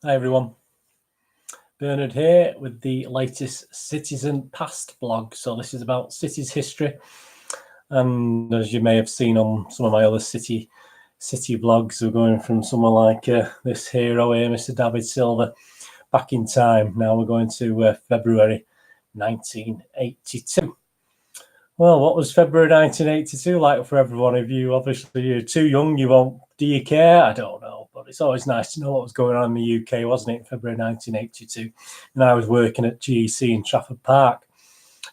Hi everyone, Bernard here with the latest Citizen Past blog. So this is about City's history, and as you may have seen on some of my other City vlogs, we're going from someone like this hero here, Mr. David Silva, back in time. Now we're going to February 1982. Well, what was February 1982 like for everyone of you? Obviously, you're too young, you won't. Do you care? I don't know, but it's always nice to know what was going on in the UK, wasn't it, in February 1982? And I was working at GEC in Trafford Park,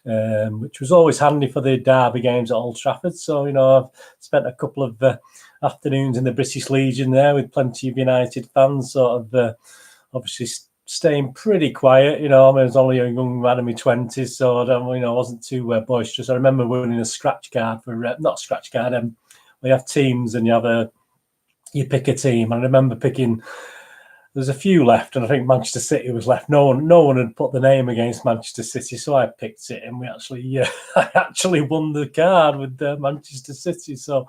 which was always handy for the derby games at Old Trafford. So, I've spent a couple of afternoons in the British Legion there with plenty of United fans, sort of obviously staying pretty quiet. I was only a young man in my 20s, so I don't, wasn't too boisterous. I remember winning a scratch card for not scratch card. We have teams, and you pick a team. And I remember picking. There's a few left, and I think Manchester City was left. No one had put the name against Manchester City, so I picked it, and I actually won the card with Manchester City. So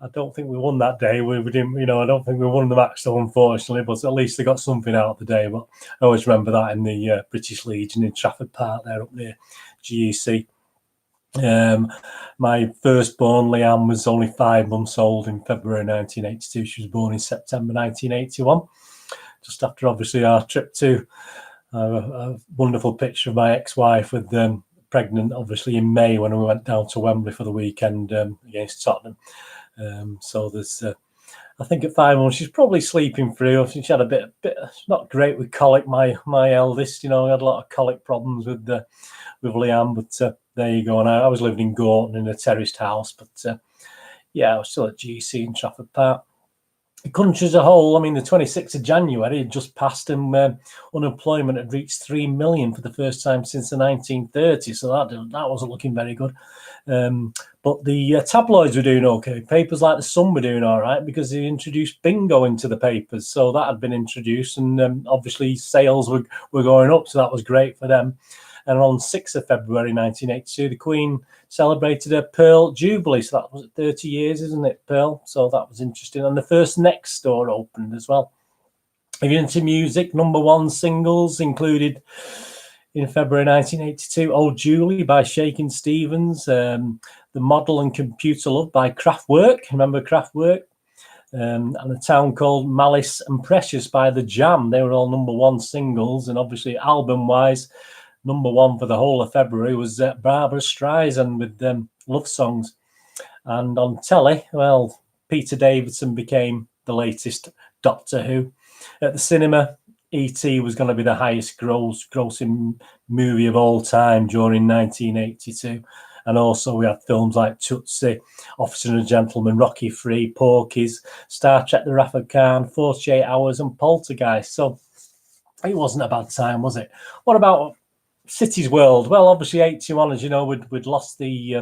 I don't think we won that day. We didn't, I don't think we won the match, though, unfortunately, but at least they got something out of the day. But I always remember that in the British Legion in Trafford Park there up near GEC. My firstborn, Leanne, was only 5 months old in February 1982. She was born in September 1981, just after, obviously, our trip to a wonderful picture of my ex-wife with pregnant, obviously, in May when we went down to Wembley for the weekend against Tottenham. So there's, I think at 5 months she's probably sleeping through. She had a bit not great with colic. My eldest, had a lot of colic problems with Leanne, but there you go. And I was living in Gorton in a terraced house, but I was still at GC in Trafford Park. The country as a whole, the 26th of January had just passed, and unemployment had reached 3 million for the first time since the 1930s. So that wasn't looking very good. But the tabloids were doing okay. Papers like the Sun were doing all right because they introduced bingo into the papers. So that had been introduced, and obviously sales were going up. So that was great for them. And on 6th of February 1982, the Queen celebrated her Pearl Jubilee. So that was 30 years, isn't it, Pearl? So that was interesting. And the first Next store opened as well. If you're into music, #1 singles included in February 1982, Old Julie by Shakin' Stevens, The Model and Computer Love by Kraftwerk. Remember Kraftwerk? And a town called Malice and Precious by The Jam. They were all #1 singles. And obviously, album-wise, #1 for the whole of February was Barbara Streisand with Love Songs. And on telly, well, Peter Davison became the latest Doctor Who. At the cinema, E.T. was going to be the highest grossing movie of all time during 1982. And also we had films like Tootsie, Officer and a Gentleman, Rocky III, Porky's, Star Trek The Wrath of Khan, 48 Hours and Poltergeist. So it wasn't a bad time, was it? What about City's world? Well, obviously 81, as you know, we'd lost the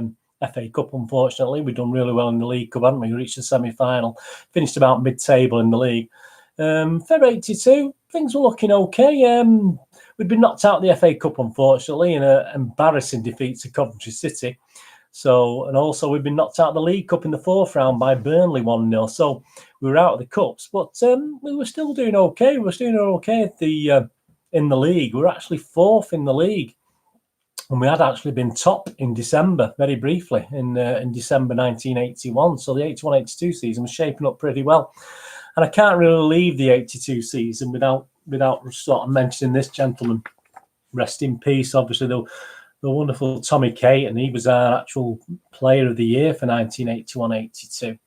FA Cup, unfortunately. We'd done really well in the League Cup, hadn't we? We reached the semi-final, finished about mid-table in the league. February 82, things were looking okay. We'd been knocked out of the FA Cup, unfortunately, in an embarrassing defeat to Coventry City. So, and also we'd been knocked out of the League Cup in the 4th round by Burnley 1-0. So we were out of the cups, but we were still doing okay. We were doing okay at in the league. We were actually 4th in the league. And we had actually been top in December, very briefly, in December 1981. So the 81-82 season was shaping up pretty well. And I can't really leave the 82 season without sort of mentioning this gentleman. Rest in peace, obviously, the wonderful Tommy Caton. He was our actual player of the year for 1981-82.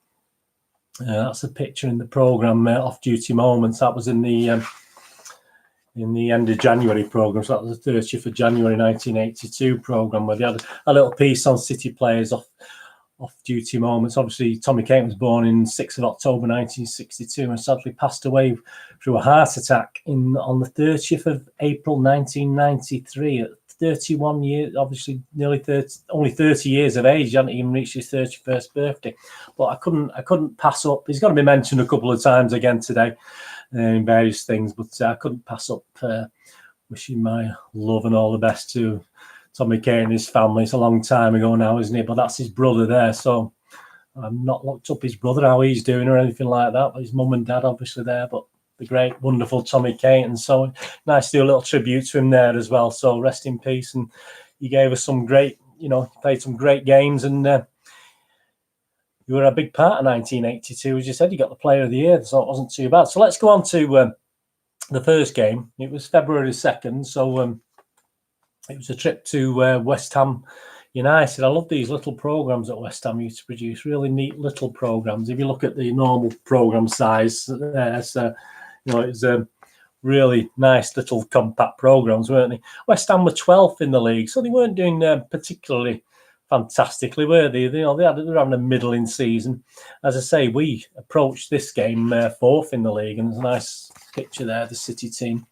That's a picture in the programme, Off-Duty Moments. That was in the end of January programme. So that was the 30th of January 1982 programme, where they had a little piece on City players off-duty moments. Obviously, Tommy Caton was born in 6th of October 1962 and sadly passed away through a heart attack on the 30th of April 1993 at 31 years, obviously only 30 years of age. He hadn't even reached his 31st birthday. But I couldn't pass up. He's going to be mentioned a couple of times again today in various things, but I couldn't pass up wishing my love and all the best to Tommy Caton and his family. It's a long time ago now, isn't it? But that's his brother there. So I'm not looked up his brother, how he's doing or anything like that. But his mum and dad obviously there. But the great, wonderful Tommy Caton. So nice to do a little tribute to him there as well. So rest in peace. And he gave us some great, played some great games, and you were a big part of 1982. As you said, you got the Player of the Year, so it wasn't too bad. So let's go on to the first game. It was February 2nd, so it was a trip to West Ham United. I love these little programs that West Ham used to produce. Really neat little programs. If you look at the normal program size, it's really nice little compact programs, weren't they? West Ham were 12th in the league, so they weren't doing particularly fantastically, were they? They were having a middling season. As I say, we approached this game 4th in the league, and there's a nice picture there, the City team.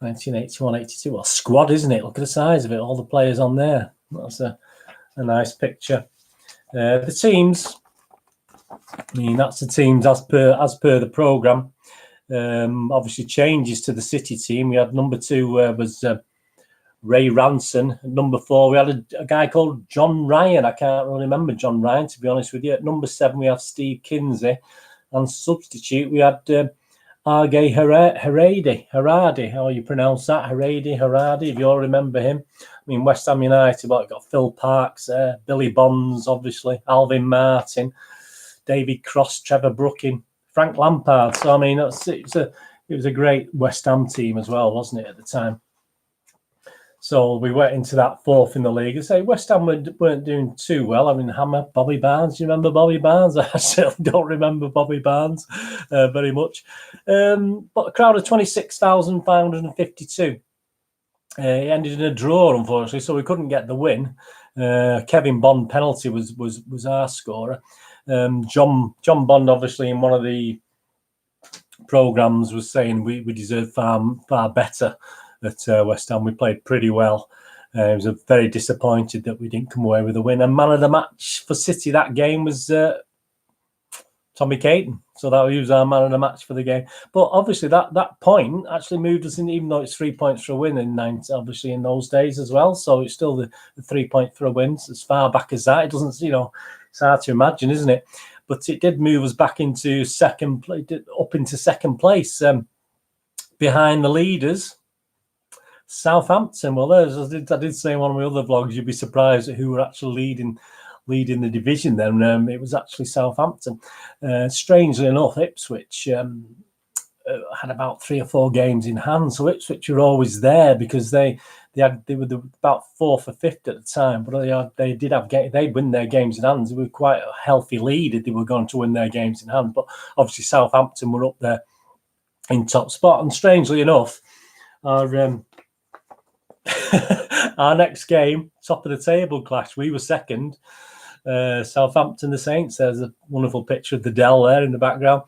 1981-82. Well, squad, isn't it? Look at the size of it. All the players on there. That's a nice picture. The teams. I mean, that's the teams as per the programme. Obviously, changes to the City team. We had number 2 was Ray Ranson. At number 4, we had a guy called John Ryan. I can't really remember John Ryan, to be honest with you. At number 7, we have Steve Kinsey. And substitute, we had Arge Haradi, how you pronounce that? Haradi, if you all remember him. I mean, West Ham United, got Phil Parks there, Billy Bonds, obviously, Alvin Martin, David Cross, Trevor Brooking, Frank Lampard. So, I mean, it was a great West Ham team as well, wasn't it, at the time? So we went into that 4th in the league. I say West Ham weren't doing too well. I mean, Hammer, Bobby Barnes. Do you remember Bobby Barnes? I certainly don't remember Bobby Barnes very much. But a crowd of 26,552. It ended in a draw, unfortunately, so we couldn't get the win. Kevin Bond penalty was our scorer. John Bond, obviously, in one of the programmes, was saying we deserve far better. At West Ham, we played pretty well. I was very disappointed that we didn't come away with a win. And man of the match for City that game was Tommy Caton. So that was our man of the match for the game. But obviously that point actually moved us in, even though it's 3 points for a win obviously in those days as well. So it's still the 3 point for a win. So as far back as that, it doesn't, it's hard to imagine, isn't it? But it did move us back into second place, behind the leaders. Southampton. Well, I did say in one of my other vlogs, you'd be surprised at who were actually leading the division then. It was actually Southampton. Strangely enough, Ipswich had about 3 or 4 games in hand. So Ipswich were always there because they were about 4th or 5th at the time, but they'd win their games in hand. They were quite a healthy lead if they were going to win their games in hand. But obviously Southampton were up there in top spot. And strangely enough, our next game, top of the table clash. We were second. Southampton, the Saints. There's a wonderful picture of the Dell there in the background.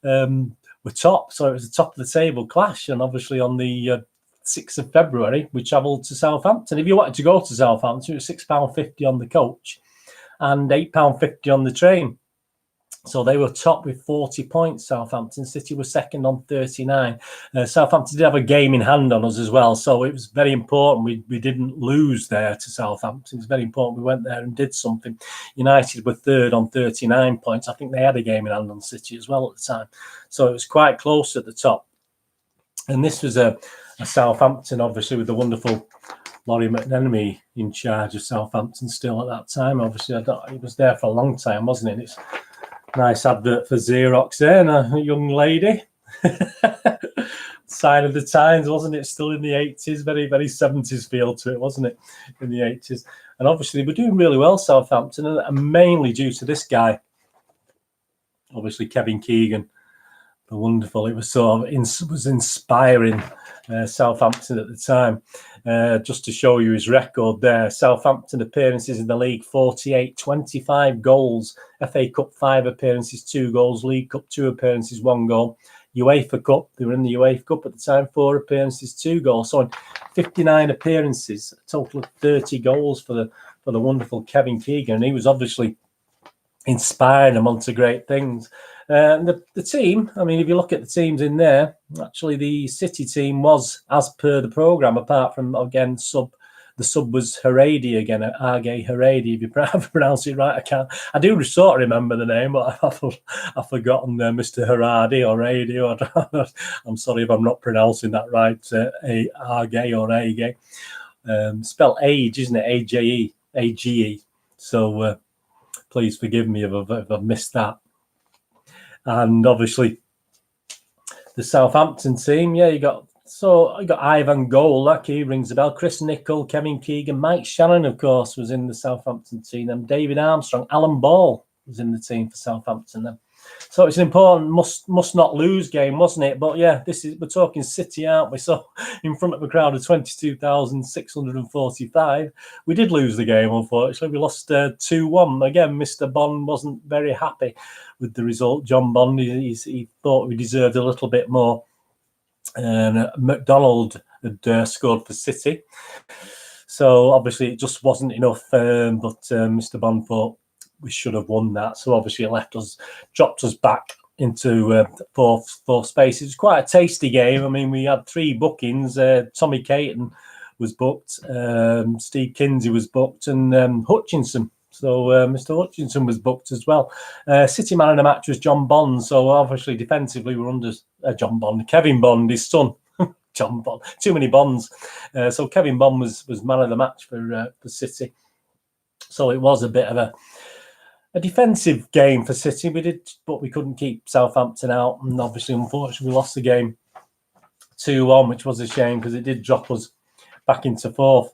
We're top, so it was the top of the table clash. And obviously on the 6th of February, we travelled to Southampton. If you wanted to go to Southampton, it was £6.50 on the coach and £8.50 on the train. So they were top with 40 points. Southampton. City was second on 39. Southampton did have a game in hand on us as well. So it was very important we didn't lose there to Southampton. It was very important we went there and did something. United were third on 39 points. I think they had a game in hand on City as well at the time. So it was quite close at the top. And this was a Southampton, obviously, with the wonderful Laurie McNenemy in charge of Southampton still at that time. Obviously, he was there for a long time, wasn't it? And it's nice advert for Xerox there, and a young lady. Sign of the times, wasn't it? Still in the 80s, very, very 70s feel to it, wasn't it? In the 80s. And obviously, they were doing really well, Southampton, and mainly due to this guy. Obviously, Kevin Keegan, the wonderful. It was sort of was inspiring Southampton at the time. Just to show you his record there, Southampton appearances in the league 48, 25 goals, FA Cup 5 appearances, 2 goals, League Cup 2 appearances, 1 goal, UEFA Cup, they were in the UEFA Cup at the time, 4 appearances, 2 goals. So in 59 appearances, a total of 30 goals for the wonderful Kevin Keegan, and he was obviously inspiring them onto great things. The team, I mean, if you look at the teams in there, actually the City team was as per the programme, apart from, again, the sub was Harady again, Arge Harady, if you pronounce it right. I do sort of remember the name, but I've forgotten Mr. Harady or Harady. I'm sorry if I'm not pronouncing that right. Arge or Age. Spelled age, isn't it? A-J-E, A-G-E. So please forgive me if I've missed that. And obviously, the Southampton team, yeah, you got Ivan goal. That key rings a bell. Chris Nicholl, Kevin Keegan, Mike Shannon, of course, was in the Southampton team. And David Armstrong, Alan Ball was in the team for Southampton then. So it's an important must not lose game, wasn't it? But yeah, we're talking City, aren't we? So in front of a crowd of 22,645, we did lose the game. Unfortunately, we lost 2-1. Again, Mr. Bond wasn't very happy with the result. John Bond, he thought we deserved a little bit more. And McDonald had scored for City, so obviously it just wasn't enough. But Mr. Bond thought we should have won that, so obviously it dropped us back into fourth space. It was quite a tasty game. I mean, we had 3 bookings. Tommy Caton was booked, Steve Kinsey was booked, and Hutchinson. So Mr. Hutchinson was booked as well. City man of the match was John Bond. So obviously defensively we're under Kevin Bond, his son. John Bond, too many Bonds. So Kevin Bond was man of the match for City. So it was a bit of a defensive game for City. But we couldn't keep Southampton out, and obviously, unfortunately, we lost the game 2-1, which was a shame because it did drop us back into fourth.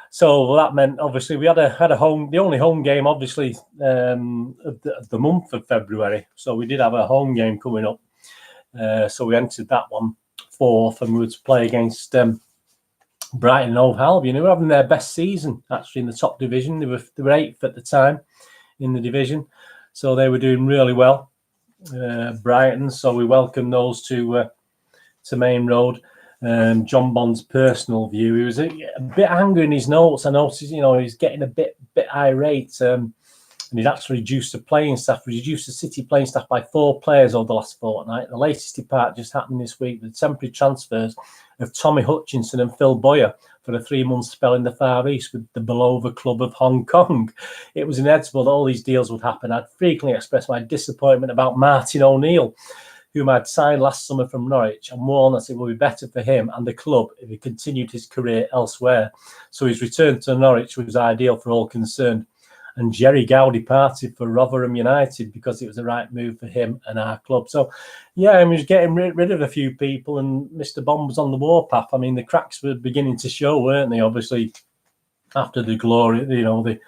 So that meant obviously we had the only home game obviously of the month of February. So we did have a home game coming up. So we entered that one fourth, and we were to play against Brighton and Hove Albion, who were having their best season actually in the top division. They were 8th at the time in the division, so they were doing really well. Brighton, so we welcomed those to Main Road. John Bond's personal view, he was a bit angry in his notes. I noticed, he's getting a bit irate, and he'd actually reduced the City playing staff by 4 players over the last fortnight. The latest depart just happened this week with the temporary transfers of Tommy Hutchinson and Phil Boyer for a 3-month spell in the Far East with the beloved club of Hong Kong. It was inevitable that all these deals would happen. I'd frequently expressed my disappointment about Martin O'Neill, whom I'd signed last summer from Norwich, and warned that it would be better for him and the club if he continued his career elsewhere. So his return to Norwich was ideal for all concerned. And Jerry Gow departed for Rotherham United because it was the right move for him and our club. So, yeah, he was getting rid of a few people, and Mr. Bond was on the warpath. I mean, the cracks were beginning to show, weren't they? Obviously, after the glory, the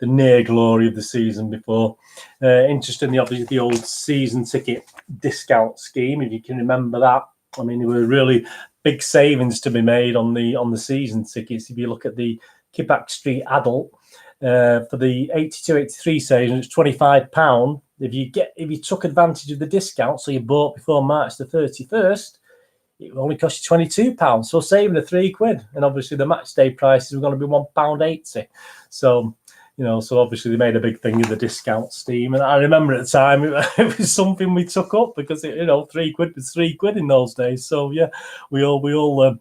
near glory of the season before. Interestingly, obviously, the old season ticket discount scheme, if you can remember that. I mean, there were really big savings to be made on the season tickets. If you look at the Kippack Street adult, for the 82-83 season, it's £25. If you took advantage of the discount, so you bought before March the 31st, it would only cost you £22. So saving the £3, and obviously the match day prices were going to be £1.80. So so obviously they made a big thing of the discount scheme, and I remember at the time it was something we took up because £3 was £3 in those days. So yeah, we all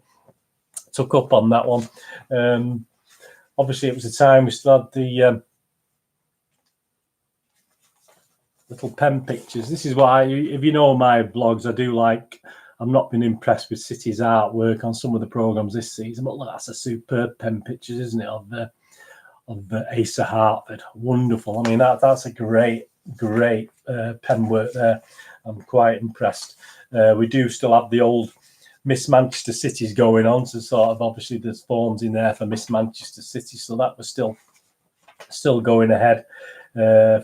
took up on that one. Obviously, it was a time we still had the little pen pictures. This is what if you know my blogs, I do like. I've not been impressed with City's artwork on some of the programmes this season, but look, that's a superb pen pictures, isn't it, of Asa Hartford? Wonderful. I mean, that's a great pen work there. I'm quite impressed. We do still have the old Miss Manchester City's going on, so sort of obviously there's forms in there for Miss Manchester City, so that was still going ahead.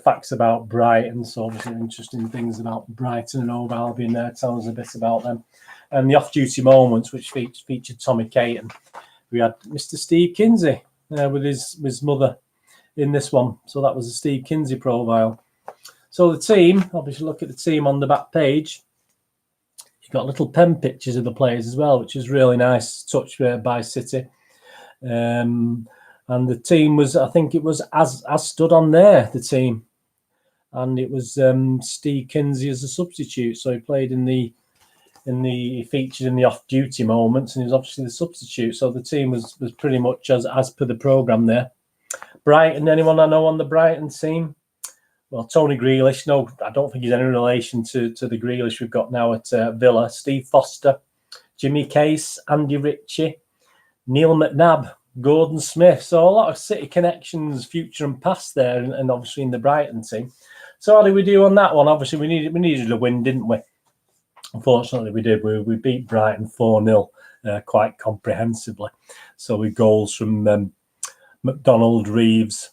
Facts about Brighton, so obviously interesting things about Brighton and Old Albion there, tell us a bit about them. And the off-duty moments, which featured Tommy Caton. We had Mr. Steve Kinsey with his mother in this one, so that was the Steve Kinsey profile. So the team, obviously look at the team on the back page. Got little pen pictures of the players as well, which is really nice touch by City. And the team was, I think it was as stood on there, the team. And it was Steve Kinsey as a substitute. So he played in the he featured in the off-duty moments, and he was obviously the substitute. So the team was pretty much as per the programme there. Brighton, anyone I know on the Brighton team? Well, Tony Grealish. No, I don't think he's any relation to the Grealish we've got now at Villa. Steve Foster, Jimmy Case, Andy Ritchie, Neil McNabb, Gordon Smith. So a lot of City connections, future and past there, and obviously in the Brighton team. So how did we do on that one? Obviously, we needed a win, didn't we? Unfortunately, we did. We beat Brighton 4-0 quite comprehensively. So with goals from McDonald, Reeves,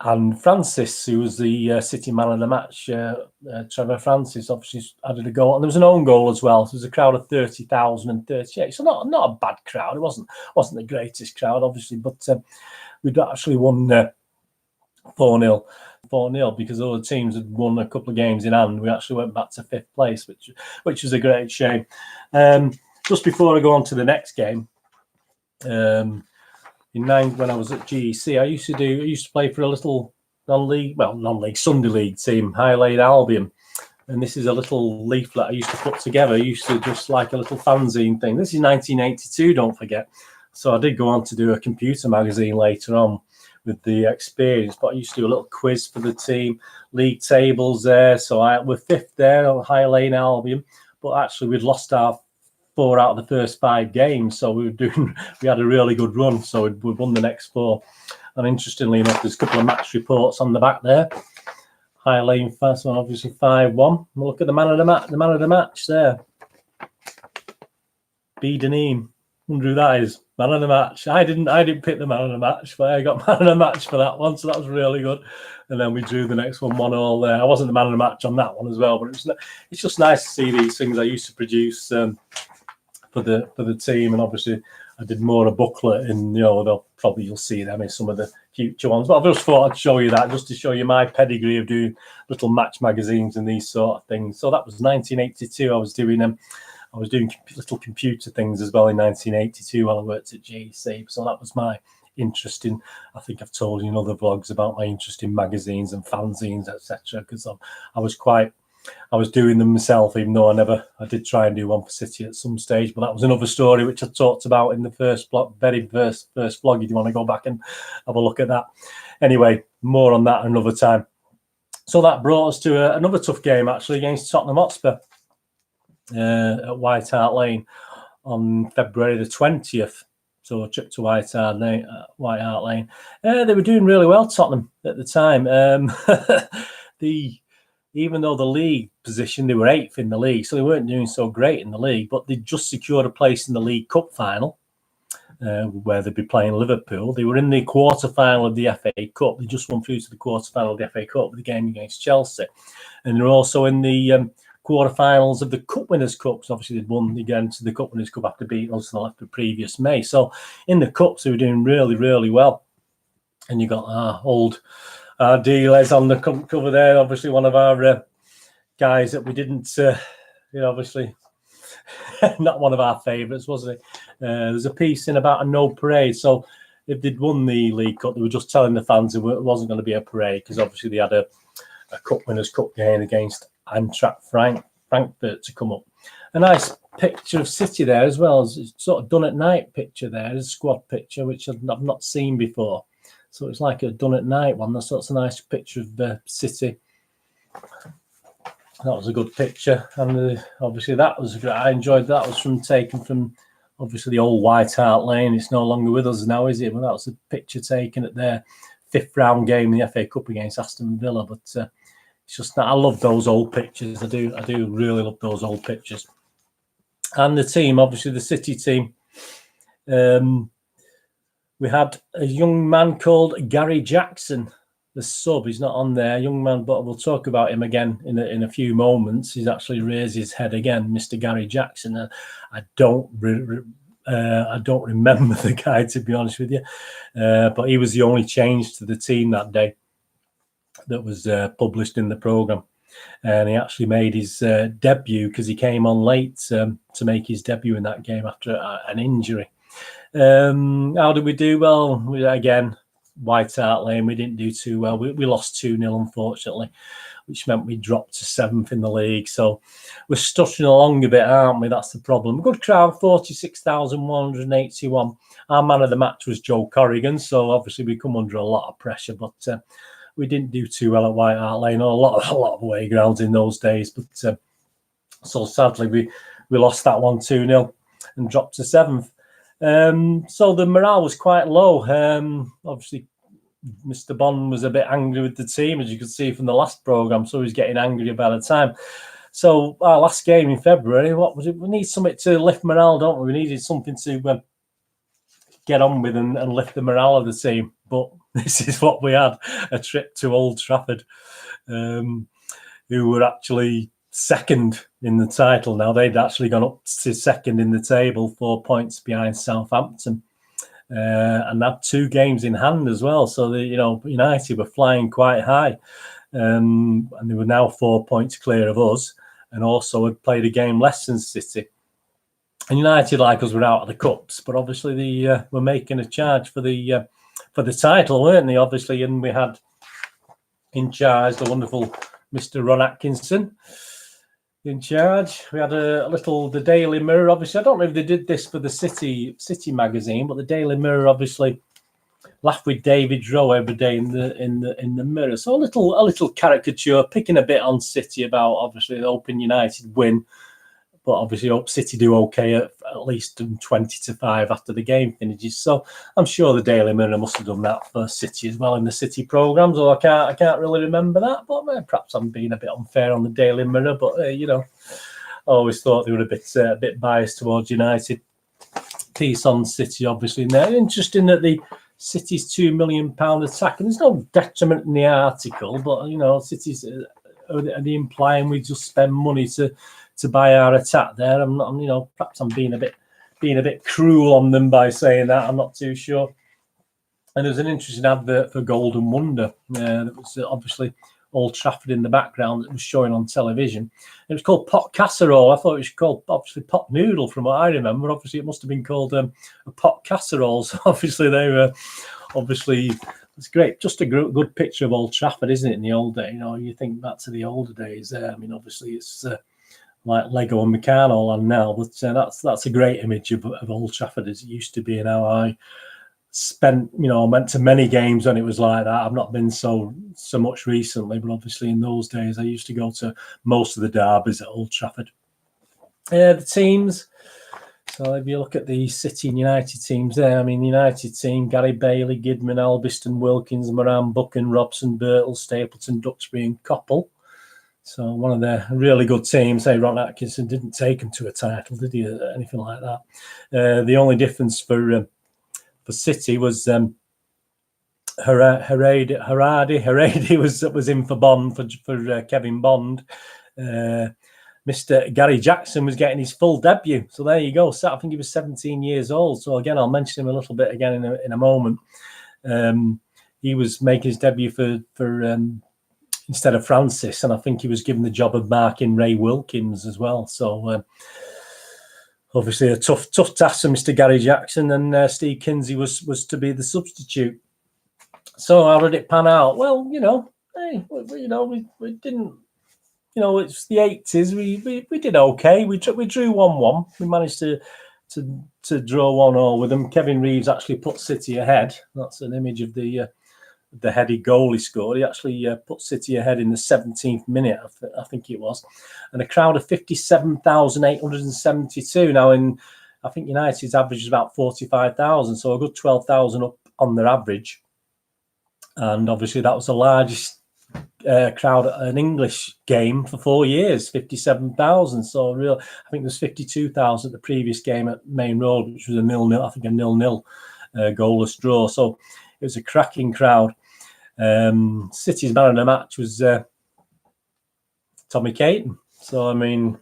and Francis, who was the City man of the match. Trevor Francis obviously added a goal, and there was an own goal as well. So there was a crowd of 30,038. So not a bad crowd. It wasn't the greatest crowd, obviously, but we'd actually won 4-0 because other teams had won a couple of games in hand. We actually went back to 5th place, which was a great shame. Just before I go on to the next game, when I was at GEC, I used to play for a little non-league Sunday league team, High Lane Albion. And this is a little leaflet I used to put together. I used to just like a little fanzine thing. This is 1982, don't forget. So I did go on to do a computer magazine later on with the experience, but I used to do a little quiz for the team, league tables there. So we're 5th there on High Lane Albion, but actually we'd lost our 4 out of the first 5 games. So we had a really good run. So we won the next 4. And interestingly enough, there's a couple of match reports on the back there. High Lane first one, obviously 5-1. We'll look at the man of the match there. B. Deneen. Wonder who that is. Man of the match. I didn't pick the man of the match, but I got man of the match for that one, so that was really good. And then we drew the next one 1-1 there. I wasn't the man of the match on that one as well, but it's just nice to see these things I used to produce for the team. And obviously I did more a booklet, and you'll see them in some of the future ones. But I just thought I'd show you that, just to show you my pedigree of doing little match magazines and these sort of things. So that was 1982. I was doing them. I was doing little computer things as well in 1982 while I worked at GEC. So that was my interest in, I think I've told you in other vlogs about my interest in magazines and fanzines, etc. Because I was doing them myself, even though I did try and do one for City at some stage. But that was another story which I talked about in the very first vlog. If you want to go back and have a look at that. Anyway, more on that another time. So that brought us to another tough game actually against Tottenham Hotspur. At White Hart Lane on February the 20th. So a trip to White Hart Lane. They were doing really well, Tottenham, at the time. Even though the league position, they were 8th in the league, so they weren't doing so great in the league, but they just secured a place in the League Cup final, where they'd be playing Liverpool. They were in the quarter-final of the FA Cup. They just won through to the quarter-final of the FA Cup with the game against Chelsea. And they're also in the quarterfinals of the Cup Winners' Cup. So obviously they'd won again to the Cup Winners' Cup after beating us in the previous May. So in the Cups, they were doing really, really well. And you got our old D-Les on the cover there. Obviously one of our guys that we didn't, obviously not one of our favourites, was it? There's a piece in about a no parade. So if they'd won the League Cup, they were just telling the fans it wasn't going to be a parade, because obviously they had a Cup Winners' Cup game against Eintracht Frankfurt to come up. A nice picture of City there as well. It's sort of done at night picture there. It's a squad picture, which I've not seen before. So it's like a done at night one. That's a nice picture of City. That was a good picture. And obviously that was great. I enjoyed that. It was taken from obviously the old White Hart Lane. It's no longer with us now, is it? Well, that was a picture taken at their 5th round game in the FA Cup against Aston Villa. But it's just that I love those old pictures. I do really love those old pictures. And the team, obviously the City team, we had a young man called Gary Jackson, the sub. He's not on there, young man, but we'll talk about him again in a few moments. He's actually raised his head again, Mr. Gary Jackson. I don't remember the guy, to be honest with you, but he was the only change to the team that day that was published in the programme. And he actually made his debut because he came on late to make his debut in that game after an injury. How did we do? Well, again, White Hart Lane, we didn't do too well. We lost 2-0, unfortunately. which meant we dropped to 7th in the league. So we're stuttering along a bit, aren't we? That's the problem. Good crowd, 46,181. Our man of the match was Joe Corrigan, so obviously we come under a lot of pressure, but we didn't do too well at White Hart Lane, or a lot of away grounds in those days. But so sadly, we lost that one 2-0 and dropped to 7th. So the morale was quite low. Obviously, Mr. Bond was a bit angry with the team, as you could see from the last programme, so he was getting angry by the time. So our last game in February, what was it? We need something to lift morale, don't we? We needed something to get on with and lift the morale of the team. But this is what we had, a trip to Old Trafford, who were actually second in the title. Now, they'd actually gone up to second in the table, 4 points behind Southampton, and had 2 games in hand as well. So, United were flying quite high, and they were now 4 points clear of us, and also had played a game less than City. And United, like us, were out of the cups, but obviously they were making a charge for the title, weren't they? Obviously, and we had in charge the wonderful Mr. Ron Atkinson in charge. We had the Daily Mirror. Obviously, I don't know if they did this for the City magazine, but the Daily Mirror obviously laughed with David Rowe every day in the Mirror. So a little caricature, picking a bit on City about obviously hoping United win. But obviously, hope City do okay at least 20-5 after the game finishes. So I'm sure the Daily Mirror must have done that for City as well in the City programmes. Or I can't really remember that. But perhaps I'm being a bit unfair on the Daily Mirror. But I always thought they were a bit biased towards United. Piece on City, obviously, in there. Interesting that the City's £2 million attack, and there's no detriment in the article. But City's are they implying we just spend money to buy our attack there? I'm not, perhaps I'm being a bit cruel on them by saying that. I'm not too sure. And there's an interesting advert for Golden Wonder. That was obviously Old Trafford in the background that was showing on television. It was called Pot Casserole. I thought it was called obviously Pot Noodle from what I remember. Obviously, it must have been called a Pot Casserole. So obviously they were it's great. Just a good picture of Old Trafford, isn't it? In the old day, you think back to the older days. Obviously it's like Lego and Meccano land now, but that's a great image of Old Trafford as it used to be. And how I spent, went to many games when it was like that. I've not been so much recently, but obviously in those days I used to go to most of the derbies at Old Trafford. The teams. So if you look at the City and United teams there, the United team, Gary Bailey, Gidman, Albiston, Wilkins, Moran, Buchan, Robson, Birtle, Stapleton, Duxbury and Coppell. So one of the really good teams. Hey, Ron Atkinson didn't take them to a title, did he? Anything like that. The only difference for City was Harady was in for Bond for Kevin Bond. Mr. Gary Jackson was getting his full debut. So there you go. So I think he was 17 years old. So again, I'll mention him a little bit again in a moment. He was making his debut for instead of Francis, and I think he was given the job of marking Ray Wilkins as well. So obviously a tough task for Mr. Gary Jackson, and Steve Kinsey was to be the substitute. So how did it pan out? Well, we didn't. It's the 80s. We did okay. We drew 1-1. We managed to draw 1-1 with them. Kevin Reeves actually put City ahead. That's an image of the heady goal he scored. He actually put City ahead in the 17th minute, I think it was. And a crowd of 57,872. Now, I think United's average is about 45,000, so a good 12,000 up on their average. And obviously that was the largest crowd at an English game for 4 years, 57,000. So I think there's 52,000 at the previous game at Main Road, which was a 0-0, I think a 0-0 goalless draw. So it was a cracking crowd. City's man of the match was Tommy Caton. So, 2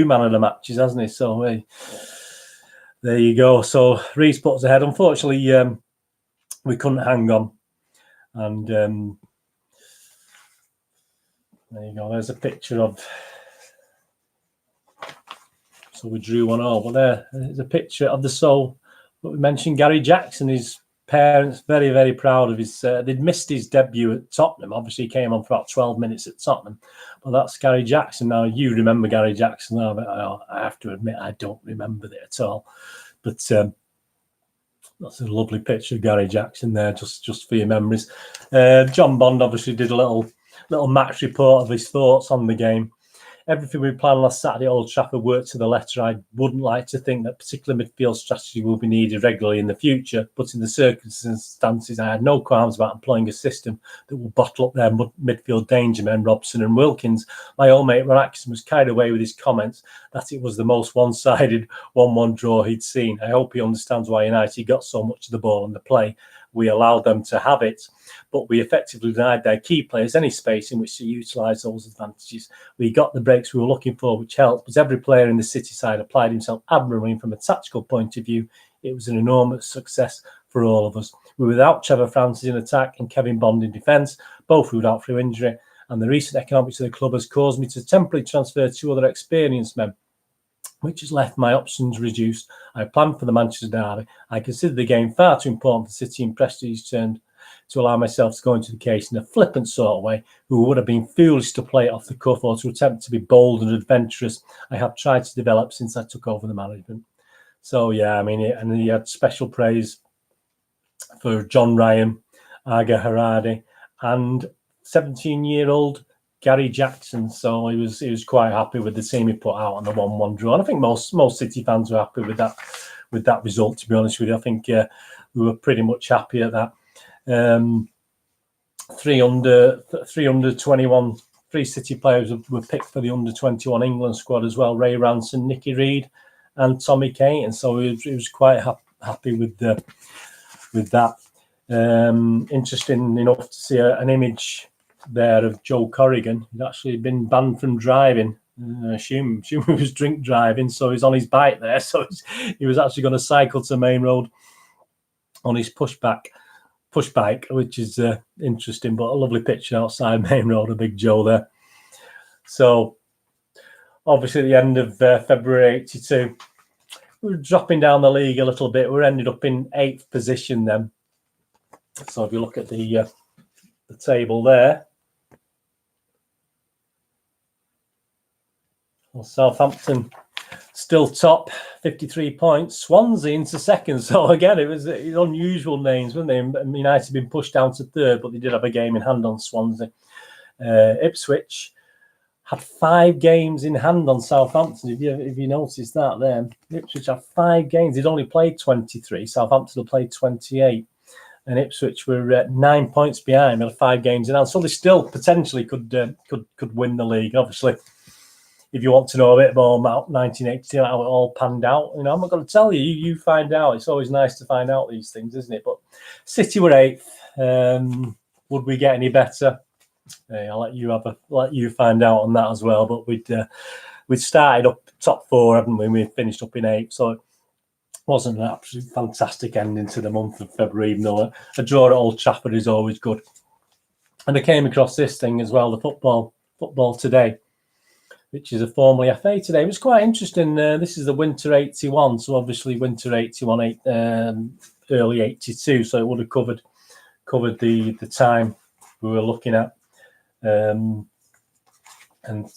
man of the matches, hasn't he? So, there you go. So, Reeves puts ahead. Unfortunately, we couldn't hang on. And there you go. There's a picture of... So, we drew 1-1. But there's a picture of the soul. But we mentioned Gary Jackson is Parents very, very proud of his. They'd missed his debut at Tottenham. Obviously, he came on for about 12 minutes at Tottenham. But that's Gary Jackson. Now, you remember Gary Jackson. I have to admit, I don't remember it at all. But that's a lovely picture of Gary Jackson there, just for your memories. John Bond obviously did a little match report of his thoughts on the game. Everything we planned last Saturday at Old Trafford worked to the letter. I wouldn't like to think that particular midfield strategy will be needed regularly in the future, but in the circumstances, I had no qualms about employing a system that will bottle up their midfield danger men, Robson and Wilkins. My old mate Ron Atkinson was carried away with his comments that it was the most one-sided 1-1 draw he'd seen. I hope he understands why United got so much of the ball in the play. We allowed them to have it, but we effectively denied their key players any space in which to utilise those advantages. We got the breaks we were looking for, which helped, but every player in the City side applied himself admirably, and from a tactical point of view, it was an enormous success for all of us. We were without Trevor Francis in attack and Kevin Bond in defence, both ruled out through injury, and the recent economics of the club has caused me to temporarily transfer 2 other experienced men, which has left my options reduced. I planned for the Manchester derby. I consider the game far too important for City and prestige turned to allow myself to go into the case in a flippant sort of way, who would have been foolish to play it off the cuff or to attempt to be bold and adventurous. I have tried to develop since I took over the management. So, yeah, I mean, and he had special praise for John Ryan, Aga Haradi, and 17-year-old Gary Jackson. So he was quite happy with the team he put out on the 1-1 draw. And I think most City fans were happy with that result, to be honest with you. I think we were pretty much happy at that. 3 City players were picked for the under-21 England squad as well. Ray Ranson, Nicky Reed and Tommy Caton. So he was quite happy with that. Interesting enough to see an image there of Joe Corrigan. He'd actually been banned from driving. I assume he was drink driving, so he's on his bike there. So he was actually going to cycle to Main Road on his push bike, which is interesting, but a lovely picture outside Main Road of Big Joe there. So obviously at the end of February 82, we were dropping down the league a little bit. We ended up in 8th position then. So if you look at the table there, well, Southampton still top, 53 points. Swansea into second. So again, it was unusual names, weren't they? United had been pushed down to 3rd, but they did have a game in hand on Swansea. Ipswich had 5 games in hand on Southampton. If you noticed that there, Ipswich had 5 games. They'd only played 23. Southampton had played 28. And Ipswich were 9 points behind. They had 5 games in hand. So they still potentially could win the league. Obviously, if you want to know a bit more about 1982, how it all panned out, I'm not going to tell you. You find out. It's always nice to find out these things, isn't it? But City were 8th. Would we get any better? I'll let you find out on that as well. But we'd started up top 4, haven't we? We finished up in 8th. So it wasn't an absolute fantastic ending to the month of February, even though a draw at Old Trafford is always good. And I came across this thing as well, the football today, which is a formerly FA today. It was quite interesting. This is the winter 81, so obviously winter 81, early 82. So it would have covered the time we were looking at. And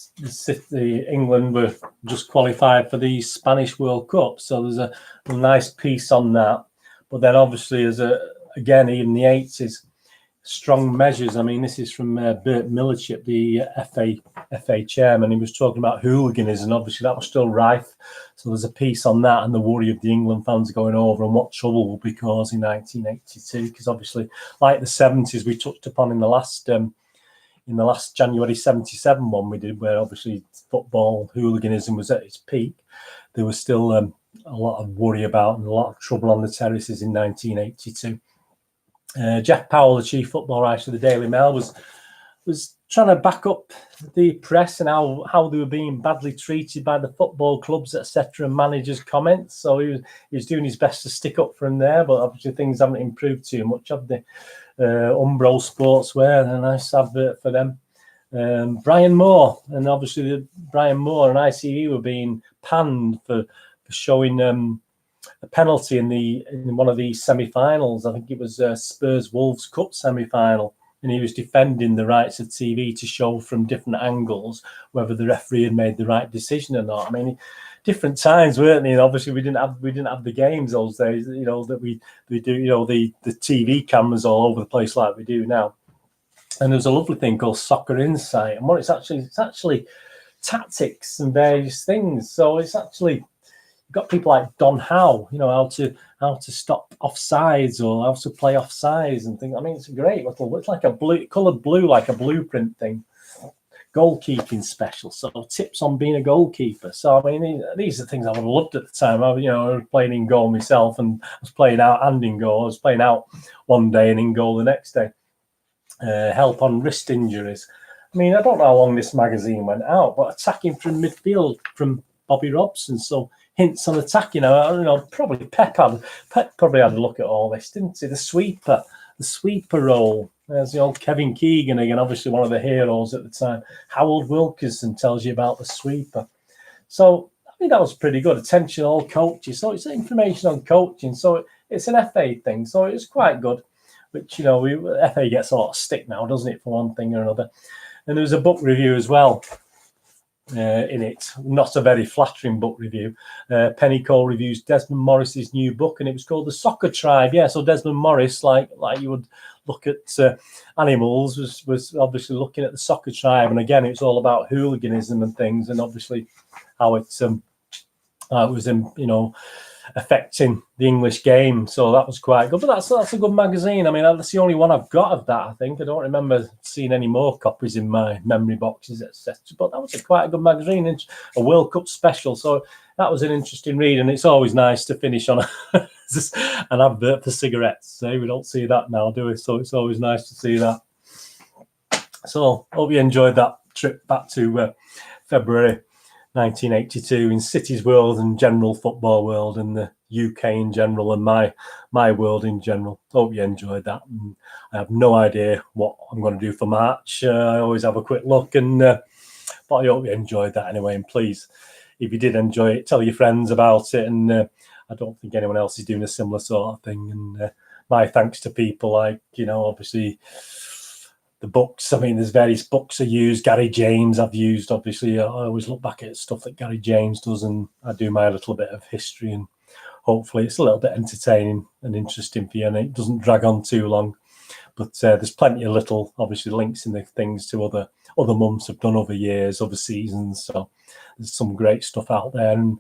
England were just qualified for the Spanish World Cup. So there's a nice piece on that. But then obviously, again, even the 80s, strong measures. I mean, this is from Bert Millichip, the FA chairman. He was talking about hooliganism. Obviously, that was still rife. So there's a piece on that and the worry of the England fans going over and what trouble will be caused in 1982. Because obviously, like the 70s, we touched upon in the last January 77 one we did, where obviously football hooliganism was at its peak. There was still a lot of worry about and a lot of trouble on the terraces in 1982. Jeff Powell, the chief football writer of the Daily Mail, was trying to back up the press and how they were being badly treated by the football clubs, etc., and managers' comments. So he was doing his best to stick up for him there, but obviously things haven't improved too much, have they? Umbro Sportswear, a nice advert for them. Brian Moore, and obviously Brian Moore and ITV were being panned for showing the penalty in one of the semi-finals. I think it was Spurs Wolves Cup semi-final, and he was defending the rights of TV to show from different angles whether the referee had made the right decision or not. I mean, different times, weren't they? And obviously, we didn't have the games those days. You know, that we do. You know, the TV cameras all over the place like we do now. And there's a lovely thing called Soccer Insight, and what it's actually tactics and various things. So it's actually, you've got people like Don Howe, you know, how to stop offsides or how to play offsides and things. I mean, it's a great little, it's like a coloured blue, like a blueprint thing. Goalkeeping special, so tips on being a goalkeeper. So I mean, these are things I would have loved at the time. I was playing in goal myself, and I was playing out and in goal. I was playing out one day and in goal the next day. Help on wrist injuries. I mean, I don't know how long this magazine went out, but attacking from midfield from Bobby Robson. So hints on attacking. Probably Pep probably had a look at all this, didn't he? The sweeper role. There's the old Kevin Keegan again, obviously one of the heroes at the time. Howard Wilkinson tells you about the sweeper. So I think that was pretty good. Attention all coaches. So it's information on coaching. So it's an FA thing. So it's quite good. Which, FA gets a lot of stick now, doesn't it, for one thing or another. And there was a book review as well in it. Not a very flattering book review. Penny Cole reviews Desmond Morris's new book, and it was called The Soccer Tribe. Yeah, so Desmond Morris, like you would look at animals, was obviously looking at the Soccer Tribe. And again, it's all about hooliganism and things, and obviously how it was affecting the English game. So that was quite good. But that's a good magazine. I mean, that's the only one I've got of that, I think. I don't remember seeing any more copies in my memory boxes, etc. But that was quite a good magazine, a World Cup special. So that was an interesting read, and it's always nice to finish on an advert for cigarettes. We don't see that now, do we? So it's always nice to see that. So hope you enjoyed that trip back to February 1982 in City's world and general football world and the UK in general and my world in general. Hope you enjoyed that. And I have no idea what I'm going to do for March. I always have a quick look, but I hope you enjoyed that anyway. And please, if you did enjoy it, tell your friends about it. And I don't think anyone else is doing a similar sort of thing. And my thanks to people like, obviously, the books. I mean, there's various books I use. Gary James I've used, obviously. I always look back at stuff that Gary James does, and I do my little bit of history, and hopefully it's a little bit entertaining and interesting for you, and it doesn't drag on too long. But there's plenty of little, obviously, links in the things to other months I've done, other years, other seasons. So there's some great stuff out there. And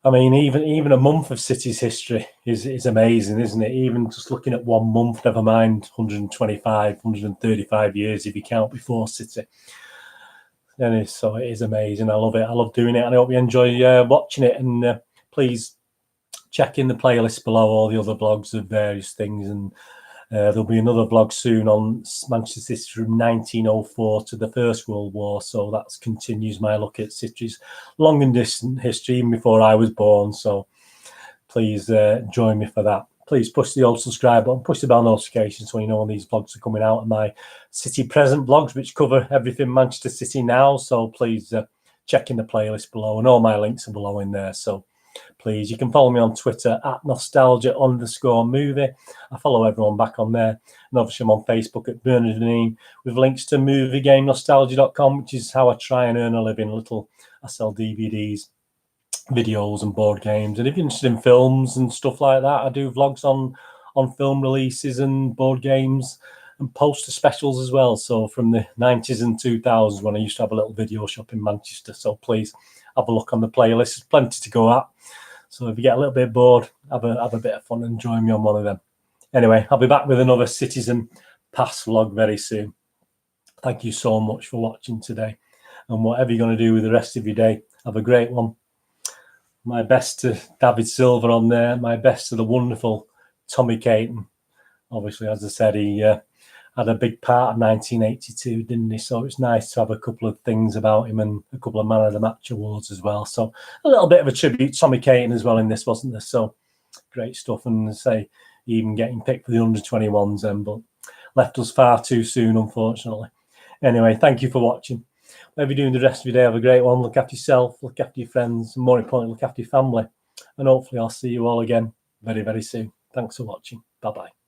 I mean, even a month of City's history is amazing, isn't it? Even just looking at 1 month, never mind 135 years if you count before City. And so it is amazing. I love it. I love doing it. And I hope you enjoy watching it. And please check in the playlist below, all the other blogs of various things. And there'll be another vlog soon on Manchester City from 1904 to the First World War. So that continues my look at City's long and distant history, even before I was born. So please join me for that. Please push the old subscribe button, push the bell notification so you know when these vlogs are coming out, and my City Present vlogs, which cover everything Manchester City now. So please check in the playlist below, and all my links are below in there. So please, you can follow me on Twitter at nostalgia_movie. I follow everyone back on there. And obviously I'm on Facebook at Bernard Deneen with links to moviegamenostalgia.com, which is how I try and earn a living. I sell DVDs, videos and board games. And if you're interested in films and stuff like that, I do vlogs on film releases and board games and poster specials as well. So from the 90s and 2000s when I used to have a little video shop in Manchester. So please have a look on the playlist. There's plenty to go at. So if you get a little bit bored, have a bit of fun and join me on one of them. Anyway, I'll be back with another Citizen Pass vlog very soon. Thank you so much for watching today. And whatever you're going to do with the rest of your day, have a great one. My best to David Silver on there. My best to the wonderful Tommy Caton. Obviously, as I said, he had a big part of 1982, didn't he? So it's nice to have a couple of things about him and a couple of Man of the Match awards as well. So a little bit of a tribute to Tommy Caton as well in this, wasn't there? So great stuff. And say, even getting picked for the under-21s then, but left us far too soon, unfortunately. Anyway, thank you for watching. Whatever you're doing the rest of your day, have a great one. Look after yourself, look after your friends, and more importantly, look after your family. and hopefully I'll see you all again very, very soon. Thanks for watching. Bye-bye.